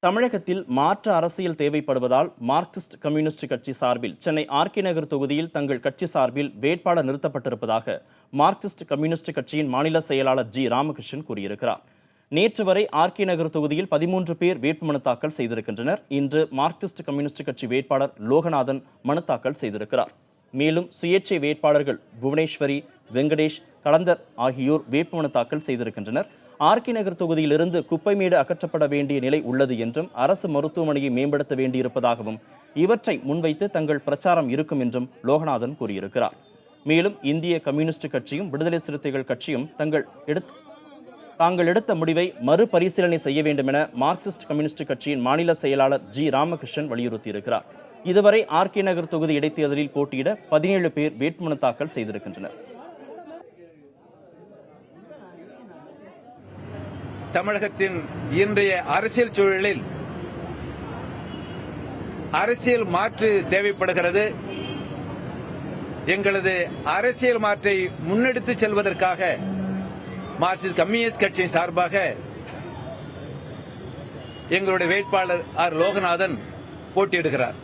தமிழகத்தில் மாற்று அரசியல் தேவைப்படுவதால் மார்க்சிஸ்ட் கம்யூனிஸ்ட் கட்சி சார்பில் சென்னை ஆர்கே நகர் தொகுதியில் தங்கள் கட்சி சார்பில் வேட்பாளர் நிறுத்தப்பட்டிருப்பதாக மார்க்சிஸ்ட் கம்யூனிஸ்ட் கட்சியின் மாநில செயலாளர் ஜி ராமகிருஷ்ணன் கூறியிருக்கிறார். நேற்று வரை ஆர்கே நகர் தொகுதியில் 13 பேர் வேட்புமனு தாக்கல் செய்திருக்கின்றனர். இன்று மார்க்சிஸ்ட் கம்யூனிஸ்ட் கட்சி வேட்பாளர் லோகநாதன் மனு தாக்கல் செய்திருக்கிறார். மேலும் சுயேட்சை வேட்பாளர்கள் புவனேஸ்வரி, வெங்கடேஷ், கலந்தர் ஆகியோர் வேட்புமனு தாக்கல் செய்திருக்கின்றனர். ஆர்கே நகர் தொகுதியிலிருந்து குப்பைமேடு அகற்றப்பட வேண்டிய நிலை உள்ளது என்றும் அரசு மருத்துவமனையை மேம்படுத்த வேண்டியிருப்பதாகவும் இவற்றை முன்வைத்து தங்கள் பிரச்சாரம் இருக்கும் என்றும் லோகநாதன் கூறியிருக்கிறார். மேலும் இந்திய கம்யூனிஸ்ட் கட்சியும் விடுதலை சிறுத்தைகள் கட்சியும் தாங்கள் எடுத்த முடிவை மறுபரிசீலனை செய்ய வேண்டும் என மார்க்சிஸ்ட் கம்யூனிஸ்ட் கட்சியின் மாநில செயலாளர் ஜி ராமகிருஷ்ணன் வலியுறுத்தியிருக்கிறார். இதுவரை ஆர்கே நகர் தொகுதி இடைத்தேர்தலில் போட்டியிட 17 பேர் வேட்புமனு தாக்கல் செய்திருக்கின்றனர். தமிழகத்தின் இன்றைய அரசியல் சூழலில் அரசியல் மாற்று தேவைப்படுகிறது. எங்களது அரசியல் மாற்றை முன்னெடுத்து செல்வதற்காக மார்க்சிஸ்ட் கம்யூனிஸ்ட் கட்சியின் சார்பாக எங்களுடைய வேட்பாளர் ஆர் லோகநாதன் போட்டியிடுகிறார்.